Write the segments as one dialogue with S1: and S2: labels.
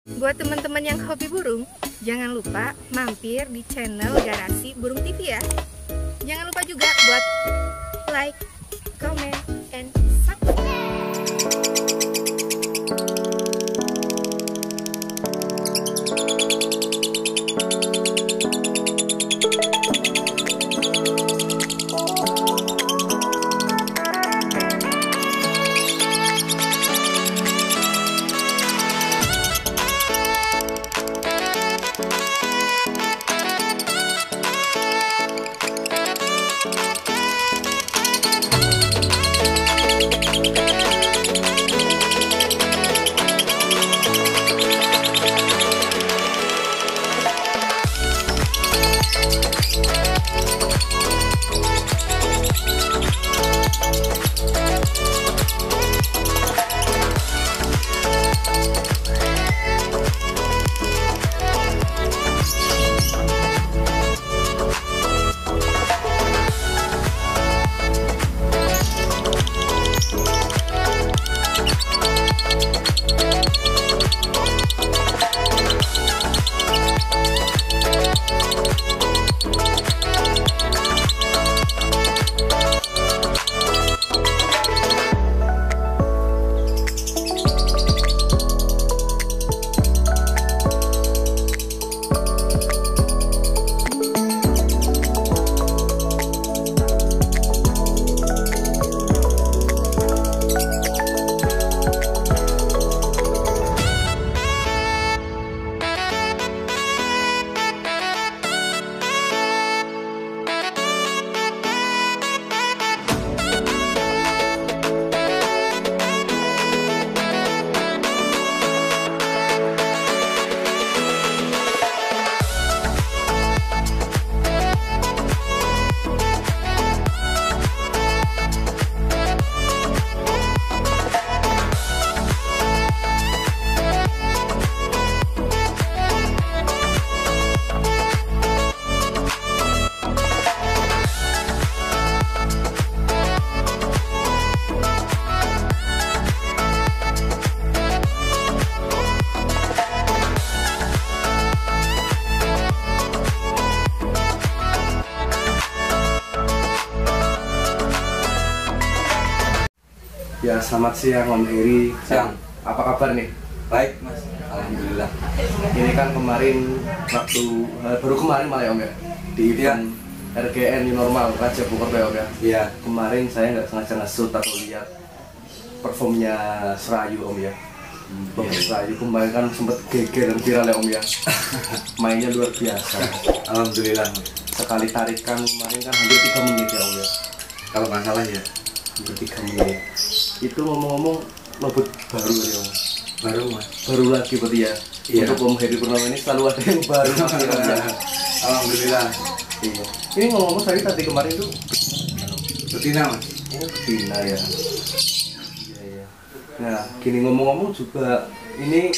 S1: Buat teman-teman yang hobi burung, jangan lupa mampir di channel Garasi Burung TV ya. Jangan lupa juga buat like, comment, and subscribe.
S2: Ya, selamat siang Om Heri.
S3: Siang.
S2: Apa kabar nih?
S3: Baik Mas, alhamdulillah.
S2: Ini kan kemarin baru kemarin malah ya Om ya, di event RGN New Normal Raja Bogor ya Om ya.
S3: Iya.
S2: Kemarin saya nggak sengaja nge-shoot atau lihat performnya Serayu Om ya. Serayu kemarin kan sempet geger dan viral ya Om ya. Mainnya luar biasa.
S3: Alhamdulillah.
S2: Sekali tarikan kemarin kan hampir 3 menit ya Om ya.
S3: Kalau nggak salah ya.
S2: Hampir 3 menit. Itu ngomong-ngomong lobet baru ya Om.
S3: Baru Mas.
S2: Baru lagi berarti ya.
S3: Iya.
S2: Untuk Om Heri Purnama ini selalu ada yang baru.
S3: Alhamdulillah.
S2: Iya. Ini ngomong-ngomong tadi kemarin tuh
S3: Betina Mas.
S2: oh Tina ya. Iya iya. Nah, gini ngomong-ngomong juga ini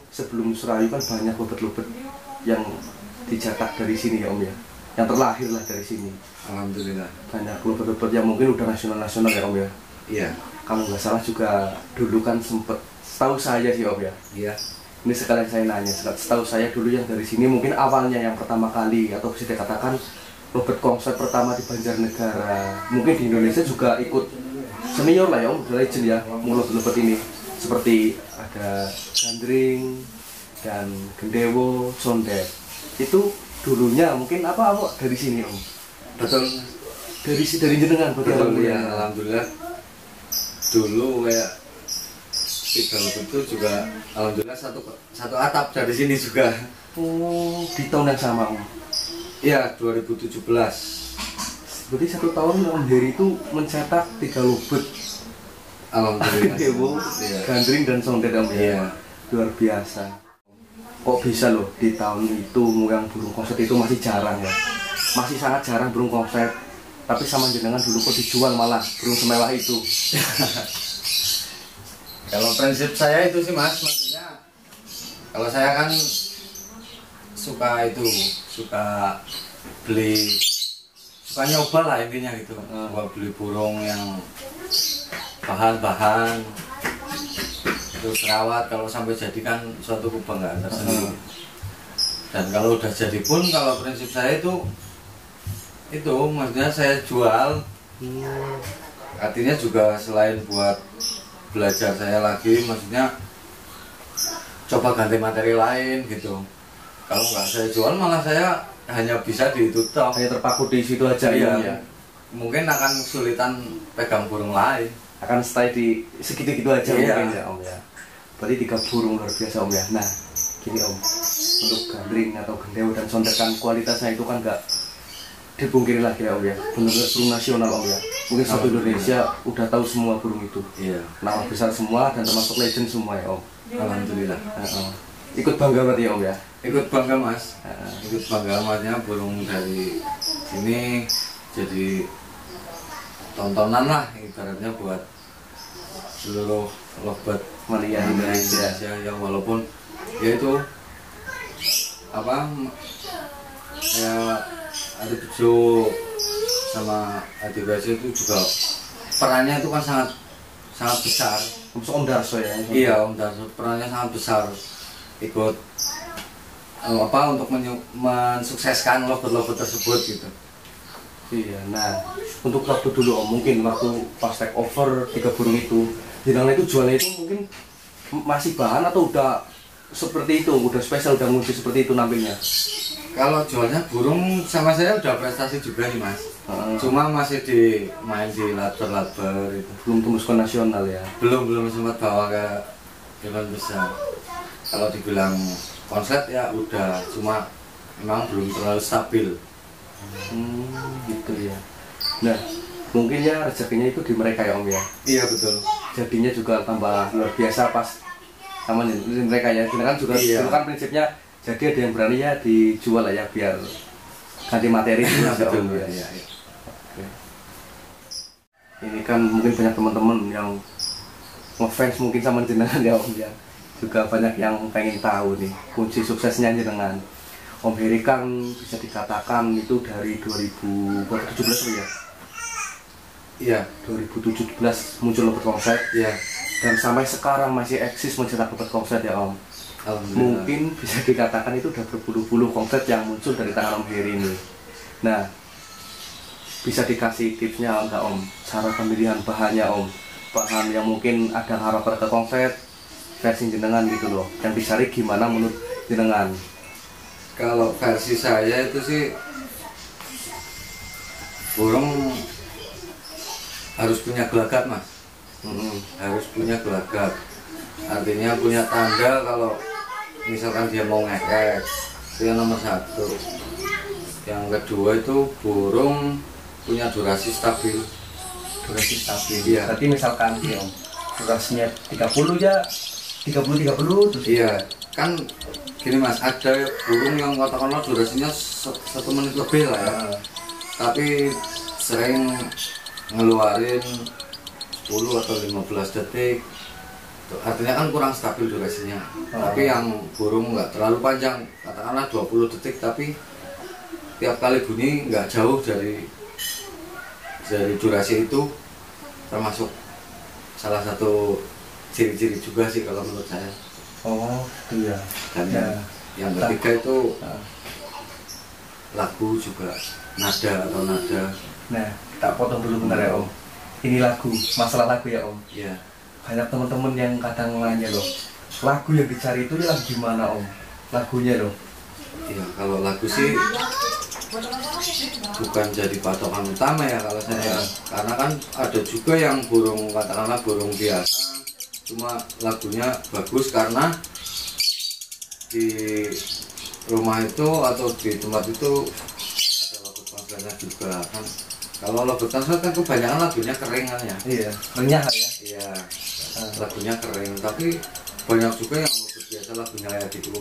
S2: sebelum Serayu kan banyak lobet-lobet yang dicetak dari sini ya Om ya. Yang terlahir lah dari sini.
S3: Alhamdulillah.
S2: Banyak lobet-lobet yang mungkin udah nasional ya Om ya.
S3: Iya.
S2: Kalau nggak salah juga dulu kan sempet, setahu saya sih Om ya.
S3: Iya.
S2: Ini sekalian saya nanya, setahu saya dulu yang dari sini mungkin awalnya yang pertama kali atau bisa dikatakan lobet konsep pertama di Banjarnegara. Mungkin di Indonesia juga ikut senior lah ya Om, legend ya, mulut lobet ini. Seperti ada Gandring dan Gendewo, Sondet. Itu dulunya mungkin apa dari sini Om?
S3: Betul.
S2: Dari jenengan berarti.
S3: Betul ya. Alhamdulillah. Dulu kayak tiga itu juga alhamdulillah satu atap dari sini juga.
S2: Oh, di tahun yang sama Om.
S3: Iya, 2017.
S2: Berarti 1 tahun Om Heri itu mencetak 3 lobet.
S3: Alhamdulillah.
S2: Gendewo,
S3: Iya.
S2: Gandring dan Sondet Om ya.
S3: Iya.
S2: Luar biasa. Kok bisa loh di tahun itu yang burung konsep itu masih jarang ya. Masih sangat jarang burung konsep. Tapi sama jenengan dulu kok dijual malah burung semewah itu.
S3: Kalau prinsip saya itu sih Mas, maksudnya kalau saya kan suka suka nyoba lah intinya gitu. Buat beli burung yang bahan-bahan itu terawat. Kalau sampai jadi kan suatu kebanggaan tersendiri. Dan kalau udah jadi pun, kalau prinsip saya itu maksudnya saya jual. Artinya juga selain buat belajar saya lagi, maksudnya coba ganti materi lain gitu. Kalau nggak saya jual malah saya hanya bisa ditutup,
S2: hanya terpaku di situ aja.
S3: Iya,
S2: ya.
S3: Mungkin akan kesulitan pegang burung lain,
S2: akan stay di segitu-gitu aja.
S3: Iya.
S2: Mungkin ya Om ya. Berarti 3 burung luar biasa Om ya. Nah gini Om, untuk gandring atau gendeo dan sondekan kualitasnya itu kan nggak dipungkiri lagi ya Om ya, benar-benar burung nasional Om ya. Mungkin satu Indonesia udah tahu semua burung itu.
S3: Iya.
S2: Nama besar semua dan termasuk legend semua ya Om.
S3: Alhamdulillah.
S2: Ikut bangga berarti ya Om ya.
S3: Ikut bangga Mas. Ikut bangga Masnya, burung dari sini jadi tontonan lah ibaratnya buat seluruh lovebird
S2: Mania
S3: Indonesia yang walaupun ya itu apa ya, ada Bejo sama ADWC itu juga perannya itu kan sangat besar.
S2: Om Darso ya.
S3: Iya Om Darso perannya sangat besar, ikut untuk mensukseskan lovebird tersebut gitu.
S2: Iya, nah untuk waktu dulu Om, mungkin waktu pas take over 3 burung itu, jenengan itu jualnya itu mungkin masih bahan atau udah seperti itu, udah spesial, udah multi seperti itu nampilnya?
S3: Kalau jualnya burung sama saya udah prestasi juga nih Mas. Cuma masih main di laber itu.
S2: Belum tembus ke nasional ya?
S3: Belum sempat bawa ke event besar. Kalau dibilang konsep ya udah, cuma memang belum terlalu stabil.
S2: Gitu ya. Nah mungkin ya rezekinya itu di mereka ya Om ya.
S3: Iya betul.
S2: Jadinya juga tambah luar biasa pas sama mereka ya. Kita kan juga itu kan prinsipnya, jadi ada yang berani ya dijual lah ya biar ganti materi.
S3: Betul
S2: ya.
S3: ya.
S2: Oke. Ini kan mungkin banyak teman-teman yang ngefans mungkin sama jenengan ya Om ya. Juga banyak yang pengen tahu nih kunci suksesnya jenengan. Om Heri kan bisa dikatakan itu dari 2017 ya?
S3: Iya,
S2: 2017 muncul lovebird konsep
S3: iya.
S2: Dan sampai sekarang masih eksis mencetak lovebird konsep ya Om. Mungkin bisa dikatakan itu udah berpuluh-puluh konsep yang muncul dari tangan Om Heri ini. Nah, bisa dikasih tipsnya enggak Om? Cara pemilihan bahannya Om, bahan yang mungkin ada harapan ke konsep versi jenengan gitu loh, yang dicari gimana menurut jenengan?
S3: Kalau versi saya itu sih burung harus punya gelagat Mas. Harus punya gelagat, artinya punya tanda kalau misalkan dia mau ngekek, itu yang nomor 1. Yang kedua itu burung punya durasi stabil.
S2: Durasi stabil
S3: ya.
S2: Berarti misalkan ya Om, durasinya 30 ya, 30 terus.
S3: Iya, kan gini Mas, ada burung yang katakanlah durasinya 1 menit lebih lah ya, tapi sering ngeluarin 10 atau 15 detik. Artinya kan kurang stabil durasinya. Tapi yang burung nggak terlalu panjang, katakanlah 20 detik, tapi tiap kali bunyi nggak jauh dari durasi itu, termasuk salah satu ciri-ciri juga sih kalau menurut saya.
S2: Oh iya.
S3: Dan yang ketiga itu lagu juga, nada.
S2: Nah, tak potong dulu bentar ya Om. Ini lagu, masalah lagu ya Om.
S3: Iya.
S2: Banyak teman-teman yang kadang nanya loh, lagu yang dicari itu lagu gimana Om? Lagunya loh.
S3: Iya, kalau lagu sih bukan jadi patokan utama ya kalau saya. Karena kan ada juga yang burung, katakanlah burung biasa, cuma lagunya bagus karena di rumah itu atau di tempat itu ada lagu konsernya juga kan. Kalau lagu konser kan kebanyakan lagunya kering kan ya.
S2: Iya, renyah ya.
S3: Iya, lagunya kering, tapi banyak juga yang lagu biasa lagunya kayak gitu.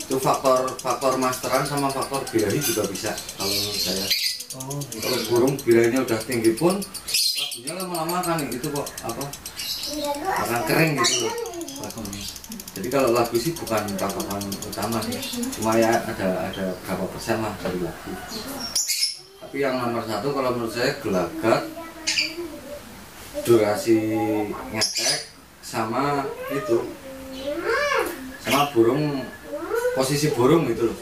S3: Itu faktor masteran sama faktor birahi juga bisa kalau menurut saya. Kalau burung birahinya udah tinggi pun lagunya lama-lama kan itu kok akan kering gitu loh lagunya. Jadi kalau lagu sih bukan patokan utama ya, cuma ya ada berapa persen lah dari lagu. Tapi yang nomor 1 kalau menurut saya gelagat, durasi ngekek, sama itu sama burung, posisi burung gitu loh.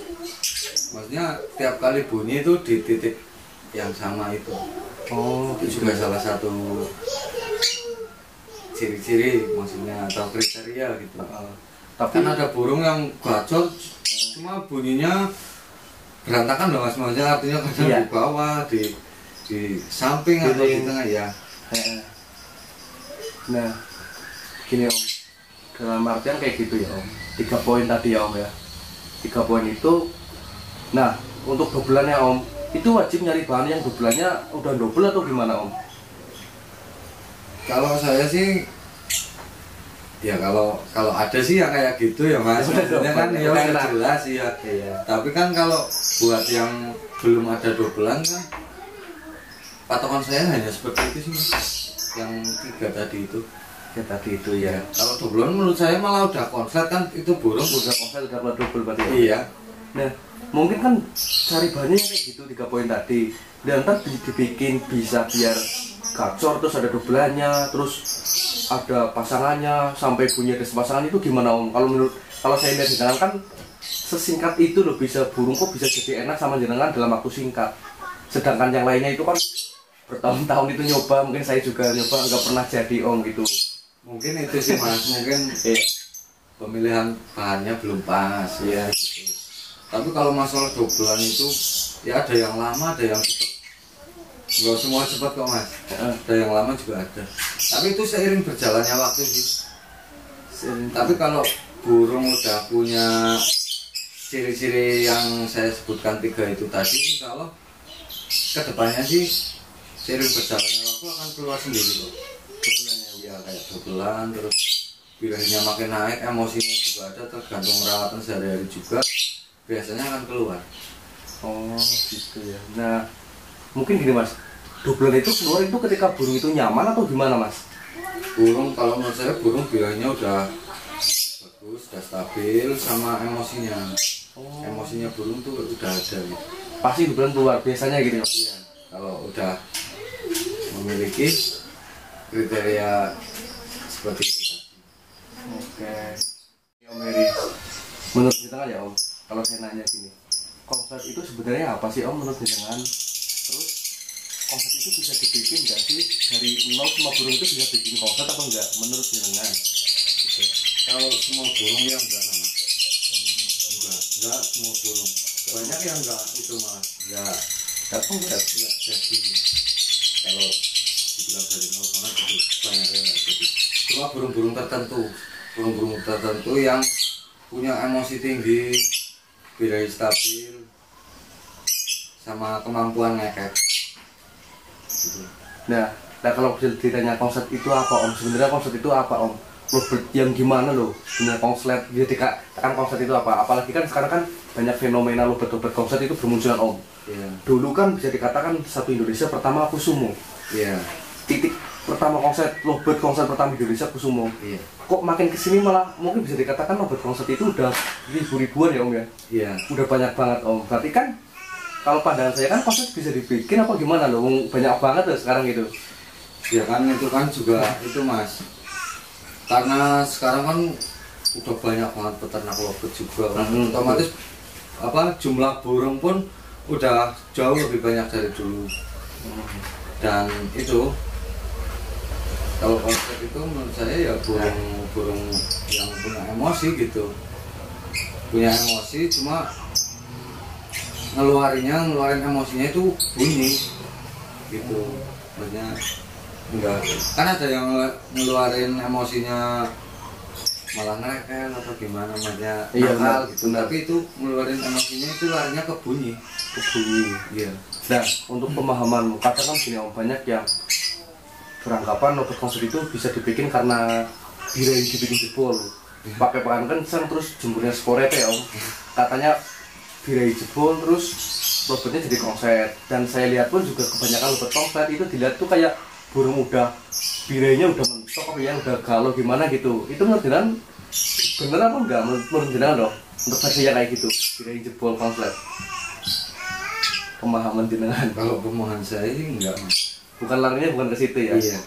S3: Maksudnya tiap kali bunyi itu di titik yang sama itu.
S2: Oh,
S3: Itu juga salah satu ciri-ciri maksudnya atau kriteria gitu.
S2: Tapi
S3: Kan ada burung yang gacor cuma bunyinya berantakan loh mas, maksudnya artinya kadang
S2: Iya.
S3: di bawah, di samping atau di tengah ya.
S2: nah gini om, dalam artian kayak gitu ya om, 3 poin tadi ya om ya, 3 poin itu. Nah untuk dobelannya om, itu wajib nyari bahan yang dobelannya udah double atau gimana om?
S3: Kalau saya sih ya kalau ada sih yang kayak gitu ya mas, maksudnya kan ya udah jelas ya.
S2: Iya.
S3: Tapi kan kalau buat yang belum ada dobelan kan patokan saya hanya seperti itu sih mas, yang 3 tadi itu.
S2: Ya tadi itu ya.
S3: Kalau dobelan menurut saya malah udah konslet kan, itu burung
S2: Udah konsel udah keluar double berarti ya?
S3: iya.
S2: Nah mungkin kan cari bahannya kayak gitu 3 poin tadi, dan ntar dibikin bisa biar gacor terus ada dobelannya, terus ada pasangannya sampai punya des pasangan, itu gimana om? Kalau saya lihat di dalam kan sesingkat itu loh, bisa burung kok bisa jadi enak sama jenengan dalam waktu singkat. Sedangkan yang lainnya itu kan bertahun-tahun itu nyoba, mungkin saya juga nyoba nggak pernah jadi om gitu.
S3: Mungkin itu sih mas, mungkin pemilihan bahannya belum pas ya gitu. Tapi kalau masalah dobelan itu ya ada yang lama, ada yang cepet. Nggak semua cepat kok mas, ada yang lama juga ada. Tapi itu seiring berjalannya waktu sih. Tapi kalau burung udah punya ciri-ciri yang saya sebutkan 3 itu tadi, insya Allah kedepannya sih seiring berjalannya waktu akan keluar sendiri kok. Dobelannya ya kayak dobelan, terus birahinya makin naik, emosinya juga ada, tergantung perawatan sehari-hari juga biasanya akan keluar.
S2: Oh gitu ya. Nah mungkin gini mas, dobelan itu keluar itu ketika burung itu nyaman atau gimana mas?
S3: Burung kalau menurut saya burung birahinya udah bagus, udah stabil, sama emosinya. Emosinya burung tuh udah ada gitu.
S2: Pasti dobelan keluar biasanya gitu ya?
S3: Iya. Kalau udah memiliki kriteria seperti itu tadi.
S2: Oke. Om Heri, menurut kita kan ya om, kalau saya nanya gini, konsep itu sebenarnya apa sih om menurut jenengan? Terus konsep itu bisa dibikin nggak sih dari 0 semua burung itu bisa bikin konsep atau enggak menurut jenengan?
S3: Gitu. Kalau semua burung ya enggak nama. Enggak semua burung. Banyak yang enggak itu malah enggak jadi. Kalau dibilang dari 0 sana jadi banyak yang enggak jadi. Cuma burung-burung tertentu yang punya emosi tinggi, birahi stabil, sama kemampuan ngekek. Gitu.
S2: Nah kalau ditanya konsep itu apa om? Sebenarnya konsep itu apa om? Lovebird yang gimana loh? Sebenarnya konslet, jadi kan konsep itu apa? Apalagi kan sekarang kan banyak fenomena lovebird konsep itu bermunculan om.
S3: Iya.
S2: Dulu kan bisa dikatakan satu Indonesia pertama Kusumo.
S3: Iya.
S2: Titik pertama konsep lovebird konsep pertama Indonesia Kusumo.
S3: Iya.
S2: Kok makin kesini malah mungkin bisa dikatakan lovebird konsep itu udah ribu-ribuan ya om ya?
S3: Iya.
S2: Udah banyak banget om. Berarti kan kalau pandangan saya kan konsep bisa dibikin apa gimana loh? Banyak banget loh sekarang gitu.
S3: Ya kan itu kan juga itu mas, karena sekarang kan udah banyak banget peternak lovebird juga kan. Otomatis apa jumlah burung pun udah jauh lebih banyak dari dulu. Dan itu kalau konsep itu menurut saya ya burung yang punya emosi gitu, punya emosi, cuma ngeluarin emosinya itu bunyi gitu. Maksudnya enggak, kan ada yang ngeluarin emosinya malah nekel atau gimana, maksudnya
S2: Iya,
S3: nakal
S2: benar,
S3: gitu.
S2: benar.
S3: Tapi itu ngeluarin emosinya itu larinya ke bunyi. Iya.
S2: Nah untuk pemahamanmu, kadang kan gini om, banyak yang beranggapan lovebird konsep itu bisa dibikin karena birahi dibikin jebol, pakai pakan kencang terus jemburnya sporete om. Katanya birahi jebol terus lovebirdnya jadi konslet. Dan saya lihat pun juga kebanyakan lovebird konslet itu dilihat tuh kayak burung udah birahinya udah mentok apa yang udah galau gimana gitu. Itu menurut jenengan bener apa enggak menurut jenengan dong untuk versi yang kayak gitu birahi jebol konslet? Pemahaman jenengan.
S3: Kalau pemahaman saya sih enggak mas.
S2: Bukan larinya bukan ke situ ya?
S3: Iya.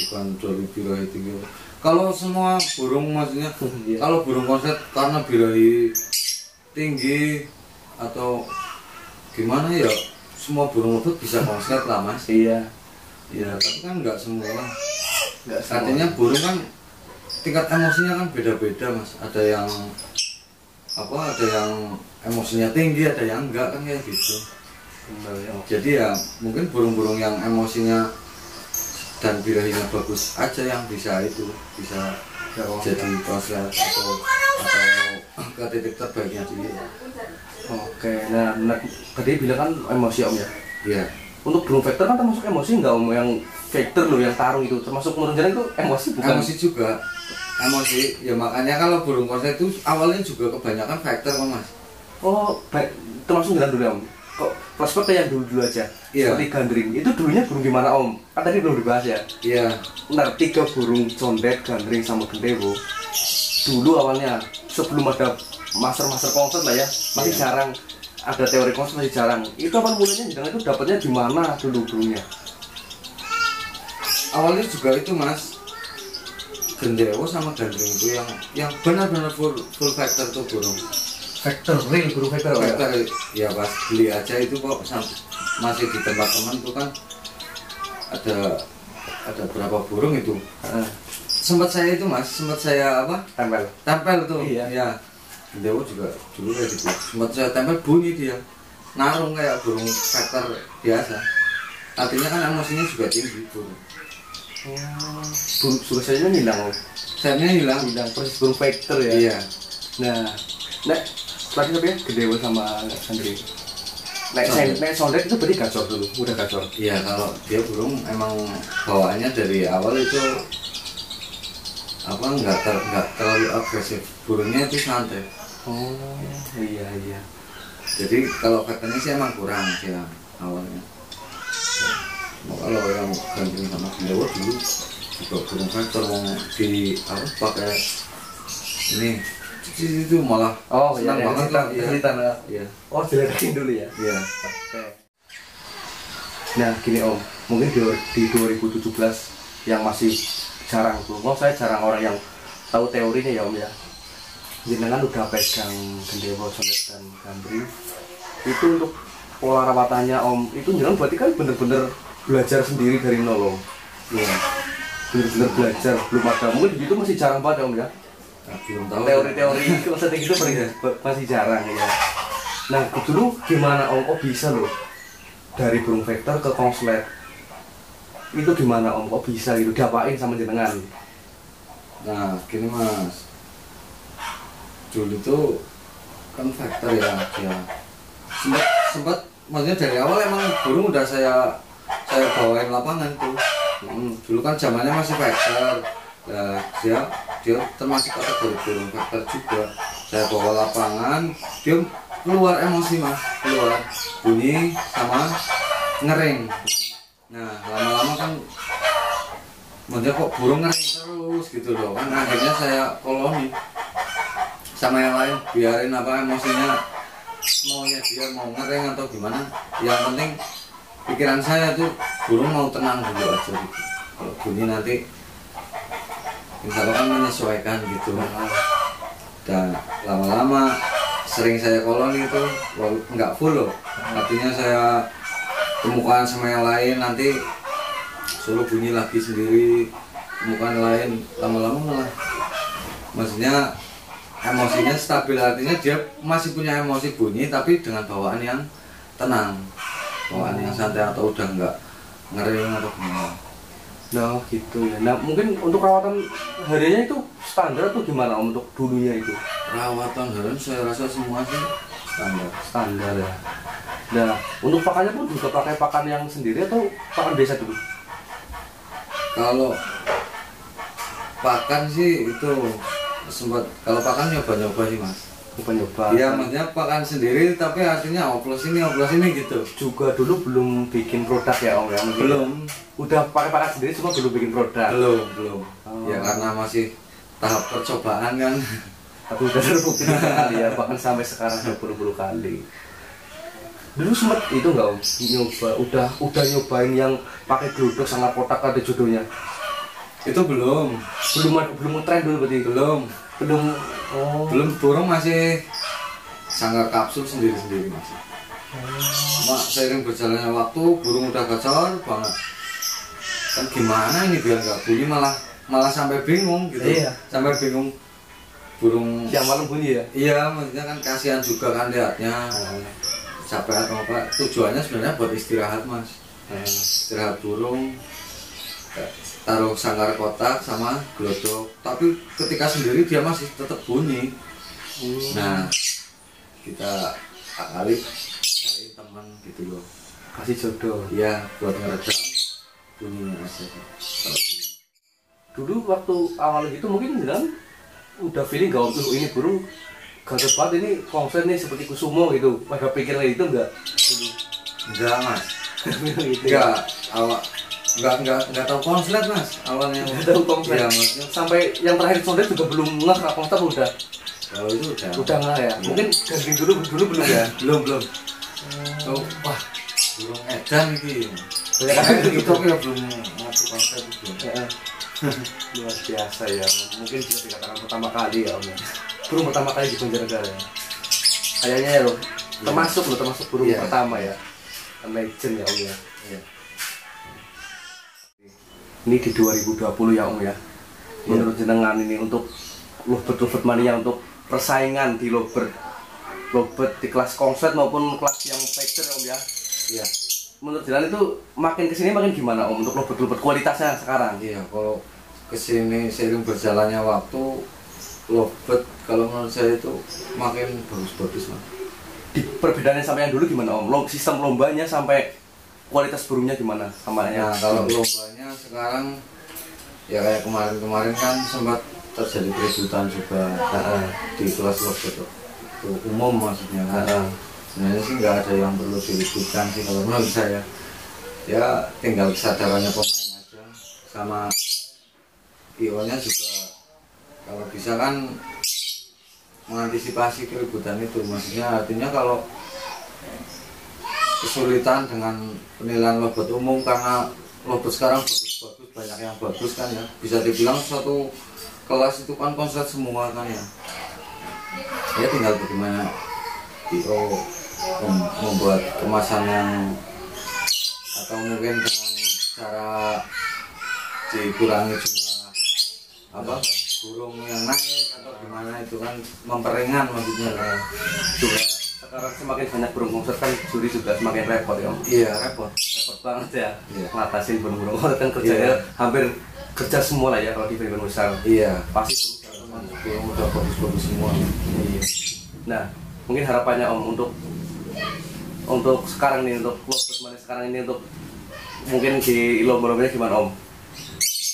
S3: Bukan dari birahi tinggi. Kalau semua burung maksudnya,
S2: Iya.
S3: kalau burung konslet karena birahi tinggi atau gimana ya, semua burung lembut bisa konslet lah mas.
S2: Iya.
S3: Ya tapi kan nggak semua.
S2: Nggak semua.
S3: Artinya burung kan tingkat emosinya kan beda-beda mas. Ada yang ada yang emosinya tinggi, ada yang enggak kan kayak gitu.
S2: Benar ya.
S3: Jadi ya mungkin burung-burung yang emosinya dan birahinya bagus aja yang bisa jadi konslet atau ke titik terbaiknya dia.
S2: Oke, nah tadi bilang kan emosi om ya.
S3: Iya.
S2: Untuk burung vektor kan termasuk emosi nggak om? Yang vektor loh, yang tarung itu termasuk menurut jalan itu emosi bukan?
S3: Emosi juga. Emosi. Ya makanya kalau burung konslet itu awalnya juga kebanyakan vektor kok mas.
S2: Oh, baik. Termasuk jalan dulu ya om. Kok prospek yang dulu aja.
S3: Iya.
S2: Seperti gandring. Itu dulunya burung gimana om? Kan tadi belum dibahas ya.
S3: Iya.
S2: Nah, 3 burung condet, gandring sama gendewo. Dulu awalnya sebelum ada master konslet lah ya, masih
S3: Iya.
S2: jarang ada teori konslet, masih jarang. Itu awal mulanya jangan itu dapatnya di mana dulu burungnya?
S3: Awalnya juga itu mas, gendewo sama gandring itu yang benar-benar full vektor tuh burung.
S2: Vektor, real burung vektor.
S3: Vektor ya pas beli aja itu kok masih di tempat teman tuh kan ada berapa burung itu. Sempat saya tempel tuh.
S2: Iya.
S3: Ya gendewo juga dulu kayak gitu. Sempat saya tempel, bunyi dia narung kayak burung vektor biasa. Artinya kan emosinya juga tinggi burung.
S2: Burung suka saya hilang om.
S3: Sayapnya hilang.
S2: Persis burung vektor ya.
S3: Iya.
S2: Nah, lagi tapi ya gendewo sama gandring. Nek sondet itu berarti gacor dulu, udah gacor.
S3: Iya, kalau dia burung emang bawaannya dari awal itu nggak terlalu agresif, burungnya itu santai.
S2: Oh iya.
S3: Jadi kalau vektornya sih emang kurang ya awalnya. Kalau yang gandring sama gendewo dulu juga burung vektor mau pakai ini itu malah senang banget lah. Iya.
S2: Oh jelekin dulu ya.
S3: Iya.
S2: Oke. Nah gini om, mungkin di 2017 yang masih jarang tuh, saya jarang orang yang tahu teorinya ya om ya. Jenengan udah pegang gendewo, sondet dan gandring. Itu untuk pola rawatannya om, itu jenengan berarti kan bener-bener belajar sendiri dari nol om.
S3: Iya.
S2: Bener-bener belajar, belum ada, mungkin itu masih jarang banget om ya.
S3: Nah, belum tahu
S2: Teori-teori konslet gitu masih jarang ya. Nah dulu gimana om, kok bisa loh dari burung vektor ke konslet? Itu gimana om, kok bisa gitu, diapain sama jenengan?
S3: Nah gini mas, dulu tuh kan vektor ya sempat maksudnya dari awal emang burung udah saya bawain lapangan tuh. Dulu kan zamannya masih vektor. Nah, dia termasuk kategori burung vektor juga. Saya bawa lapangan, dia keluar emosi mas, keluar bunyi sama ngering. Nah lama-lama kan maksudnya kok burung ngering terus gitu loh kan, akhirnya saya koloni sama yang lain, biarin emosinya maunya dia mau ngering atau gimana, yang penting pikiran saya tuh burung mau tenang dulu aja gitu. Kalau bunyi nanti insya Allah kan menyesuaikan gitu. Dan lama-lama sering saya koloni itu nggak full loh, artinya saya temukan sama yang lain, nanti suruh bunyi lagi sendiri, temukan lain, lama-lama malah maksudnya emosinya stabil, artinya dia masih punya emosi bunyi tapi dengan bawaan yang tenang, bawaan yang santai atau udah nggak ngering atau gimana.
S2: Nah gitu ya. Nah mungkin untuk rawatan hariannya itu standar atau gimana om untuk dulunya itu?
S3: Rawatan harian saya rasa semua sih
S2: Standar ya. Nah untuk pakannya pun juga pakai pakan yang sendiri atau pakan biasa dulu?
S3: Kalau pakan sih itu sempat, kalau pakan nyoba-nyoba sih mas.
S2: Nyoba.
S3: Iya maksudnya pakan sendiri tapi artinya oplos ini gitu.
S2: Juga dulu belum bikin produk ya om ya?
S3: Belum.
S2: Udah pakai pakan sendiri cuma belum bikin produk.
S3: Belum.
S2: Oh.
S3: Ya karena masih tahap percobaan kan.
S2: Tapi udah terbukti kali ya, bahkan sampai sekarang 20 kali. Dulu sempet itu nggak om nyoba, udah nyobain yang pakai gludok sama kotak ada jodohnya?
S3: Itu belum
S2: tren dulu berarti.
S3: Belum.
S2: Oh.
S3: Belum, burung masih sanggar kapsul sendiri-sendiri masih. Cuma seiring berjalannya waktu burung udah gacor banget. Kan gimana ini biar nggak bunyi, malah sampai bingung gitu.
S2: Iya.
S3: Sampai bingung burung
S2: Siang malam bunyi ya?
S3: Iya, maksudnya kan kasihan juga kan lihatnya. Capek atau apa? Tujuannya sebenarnya buat istirahat mas. Istirahat burung. Taruh sanggar kotak sama glodok, tapi ketika sendiri dia masih tetap bunyi. Nah, kita kali cariin teman gitu loh,
S2: Kasih jodoh.
S3: ya buat ngeredam bunyinya aja.
S2: Dulu waktu awal gitu mungkin kan udah feeling gak waktu ini burung gak tepat, ini konsep nih seperti Kusumo gitu. Pada pikiran itu enggak dulu?
S3: Enggak mas,
S2: Gitu.
S3: enggak awal. Enggak tahu konslet mas awalnya.
S2: Enggak tahu konslet.
S3: Ya, maksudnya
S2: sampai yang terakhir konslet juga belum ngeh konslet udah.
S3: kalau itu
S2: Udah ngeh ya. Mungkin gandeng dulu belum ya.
S3: belum. Oh, wah, burung edan ini.
S2: Banyak kan
S3: Itu
S2: gitu.
S3: ya belum ngerti konsep itu.
S2: Luar biasa ya. Mungkin bisa dikatakan pertama kali ya Om ya. Burung pertama kali di Banjarnegara ya. Kayaknya ya loh. Termasuk burung
S3: Iya.
S2: pertama ya. Legend ya Om ya.
S3: Iya.
S2: Ini di 2020 ya Om ya. Menurut jenengan ini untuk lovebird mania, untuk persaingan di lovebird di kelas konslet maupun kelas yang fighter Om ya.
S3: Iya.
S2: Menurut jenengan itu makin kesini makin gimana Om untuk lovebird kualitasnya sekarang?
S3: Iya, kalau kesini seiring berjalannya waktu, lovebird kalau menurut saya itu makin bagus-bagus mas.
S2: Di perbedaannya sampai yang dulu gimana Om? Sistem lombanya sampai kualitas burungnya gimana sama yang
S3: Nah, kalau lombanya sekarang ya kayak kemarin kan sempat terjadi keributan juga di kelas lovebird itu umum maksudnya kan. Sebenarnya sih nggak ada yang perlu diributkan sih kalau menurut saya. Ya tinggal kesadarannya pemain aja sama IO-nya juga kalau bisa kan mengantisipasi keributan itu. Maksudnya artinya kalau kesulitan dengan penilaian lovebird umum karena lovebird sekarang bagus-bagus, banyak yang bagus kan ya, bisa dibilang suatu kelas itu kan konslet semua kan ya. Ya tinggal bagaimana IO membuat kemasan yang atau mungkin dengan cara dikurangi jumlah apa burung yang naik atau gimana itu kan memperingan maksudnya kan.
S2: juga sekarang semakin banyak burung konslet kan juri juga semakin repot ya Om.
S3: Iya repot
S2: Banget ya.
S3: Iya.
S2: Ngatasin burung-burung konslet kan kerjanya hampir kerja semua lah ya kalau di film besar.
S3: iya
S2: Pasti
S3: burung udah bagus-bagus semua.
S2: Iya. Nah, mungkin harapannya Om untuk sekarang nih, untuk lovebird mania sekarang ini, untuk mungkin di lomba-lombanya gimana Om?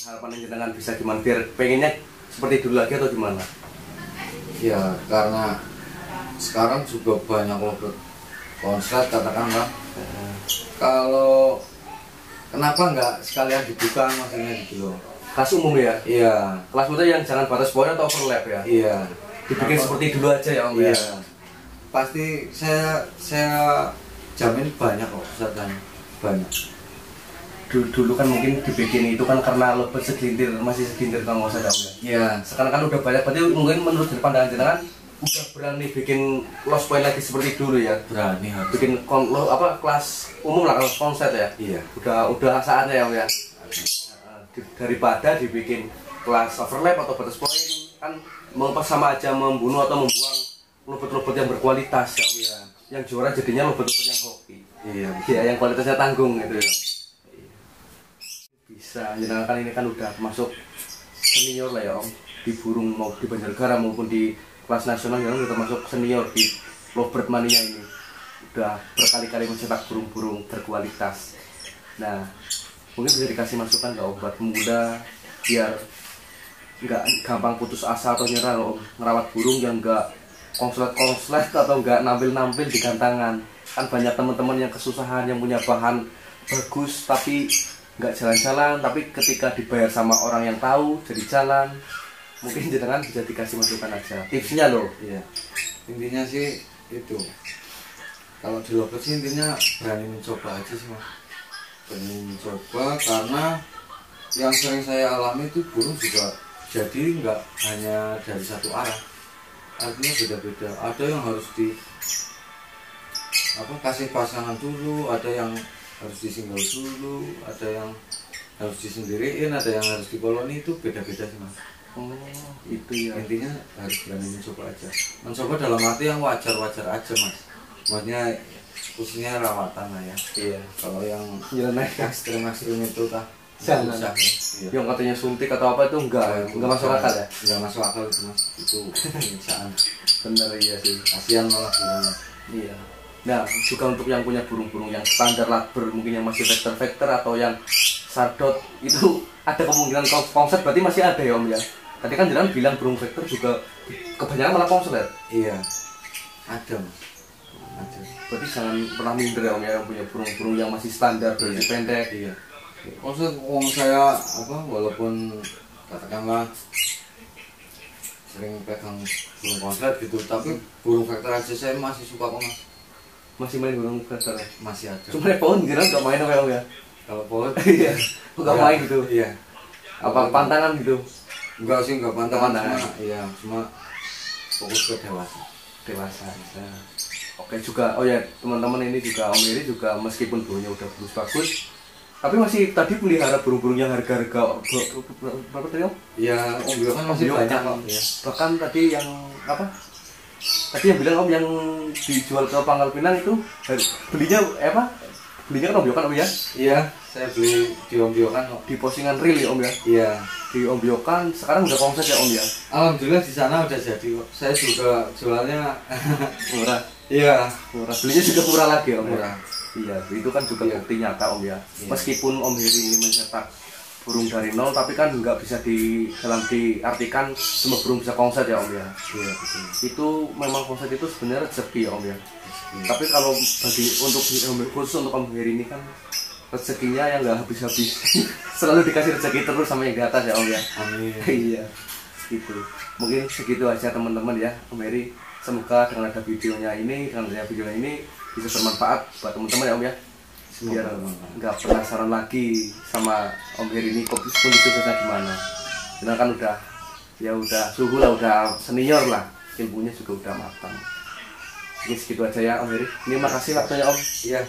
S2: Harapannya jenengan bisa gimana biar pengennya seperti dulu lagi atau gimana?
S3: Ya karena sekarang juga banyak lovebird konslet katakanlah. Kalau kenapa nggak sekalian dibuka maksudnya gitu loh.
S2: Kelas umum ya?
S3: Iya.
S2: Kelas muda yang jangan batas poin atau overlap ya?
S3: Iya.
S2: Dibikin seperti dulu aja ya Om
S3: Iya.
S2: ya?
S3: Pasti saya jamin banyak kok pesertanya. Banyak.
S2: Dulu kan mungkin dibikin itu kan karena lovebird segelintir, masih segelintir kalau nggak salah Om ya?
S3: Iya.
S2: Sekarang kan udah banyak, berarti mungkin menurut pandangan jenengan udah berani bikin lost point lagi seperti dulu ya?
S3: Berani harus.
S2: Bikin kelas umum lah, kelas konslet ya?
S3: Iya.
S2: Udah saatnya ya Om ya? Daripada dibikin kelas overlap atau batas poin kan sama aja membunuh atau membuang lovebird yang berkualitas ya Om ya? Yang juara jadinya lovebird yang hoki.
S3: Iya.
S2: Ya, yang kualitasnya tanggung gitu ya. Bisa, jenengan kan ini kan udah masuk senior lah ya Om, di burung mau di Banjarnegara maupun di kelas nasional yang udah masuk senior di lovebird mania ini. Udah berkali-kali mencetak burung-burung berkualitas. Nah, mungkin bisa dikasih masukan nggak Om buat pemuda biar nggak gampang putus asa atau nyerah Om, ngerawat burung yang nggak konslet atau nggak nampil di gantangan. Kan banyak teman-teman yang kesusahan, yang punya bahan bagus tapi nggak jalan-jalan, tapi ketika dibayar sama orang yang tahu jadi jalan. Mungkin jenengan bisa dikasih masukan aja, tipsnya loh.
S3: Iya. Intinya sih itu. Kalau di lovebird sih intinya berani mencoba aja sih mas. Berani mencoba karena yang sering saya alami itu burung juga jadi nggak hanya dari satu arah, artinya beda-beda. Ada yang harus di kasih pasangan dulu, ada yang harus disinggol dulu, ada yang harus disendiriin, ada yang harus di koloni, itu beda-beda sih mas.
S2: Oh itu ya,
S3: Intinya harus berani mencoba aja, mencoba dalam arti yang wajar-wajar aja mas, maksudnya khususnya rawatan lah ya.
S2: iya.
S3: Kalau yang
S2: Nyeleneh
S3: ekstrim itu kah
S2: jangan.
S3: usah ya. Iya.
S2: Yang katanya suntik atau apa itu enggak masuk akal ya.
S3: Enggak masuk akal itu mas, itu penyiksaan.
S2: Bener iya sih.
S3: Kasihan malah burung.
S2: Iya. Nah, juga untuk yang punya burung-burung yang standar lovebird, mungkin yang masih vector atau yang sardot, itu ada kemungkinan konsep berarti masih ada ya om ya. Tadi kan jangan bilang burung vector juga kebanyakan malah konsep ya.
S3: Iya, ada mas. Ada.
S2: Berarti jangan pernah minder ya om ya, yang punya burung-burung yang masih standar berarti pendek.
S3: Iya. Maksud saya walaupun katakanlah sering pegang burung konslet gitu, tapi burung vector aja saya masih suka kok mas.
S2: Masih main burung vector ya.
S3: Masih ada.
S2: Cuma ya pohon kira nggak main om ya.
S3: Kalau pohon
S2: Iya. Nggak main gitu.
S3: Iya.
S2: Apa pantangan gitu?
S3: Enggak sih, enggak pantangan.
S2: Pantangan.
S3: Cuma fokus ke dewasa.
S2: Dewasa. Nah. Oke juga, oh ya teman-teman, ini juga Om Heri juga meskipun burungnya udah bagus, tapi masih tadi pelihara burung-burung yang harga-harga berapa tadi Om?
S3: Iya, Om Bio kan masih
S2: Om Bio
S3: banyak
S2: kan,
S3: kok. Ya.
S2: bahkan tadi yang apa? Tadi yang bilang Om yang dijual ke Pangkal Pinang itu belinya apa? Belinya kan Om Bio kan Om ya?
S3: Iya, saya beli di Om Bio kan kok.
S2: Di postingan real ya Om ya?
S3: Iya.
S2: Di Om Bio kan sekarang udah konsep ya Om ya?
S3: Alhamdulillah di sana udah jadi kok. Saya juga jualnya
S2: Murah.
S3: iya,
S2: Murah. Belinya juga murah lagi Om.
S3: murah.
S2: Iya, itu kan juga
S3: Iya.
S2: bukti nyata Om ya.
S3: Iya.
S2: Meskipun Om Heri ini mencetak burung dari nol, tapi kan nggak bisa diartikan semua burung bisa konsep ya Om ya.
S3: Iya, betul.
S2: Itu memang konsep itu sebenarnya rezeki ya Om ya. Tapi kalau khusus untuk Om Heri ini kan rezekinya yang nggak habis-habis. Selalu dikasih rezeki terus sama yang di atas ya Om ya.
S3: Amin.
S2: Iya, gitu. Mungkin segitu aja teman-teman ya Om Heri. Semoga dengan ada videonya ini, bisa bermanfaat buat teman-teman ya Om ya. Biar nggak penasaran lagi sama Om Heri ini kondisi sukesnya gimana. Karena kan udah suhu lah, udah senior lah, ilmunya juga udah matang. Mungkin segitu aja ya Om Heri. Ini makasih waktunya Om.
S3: Iya.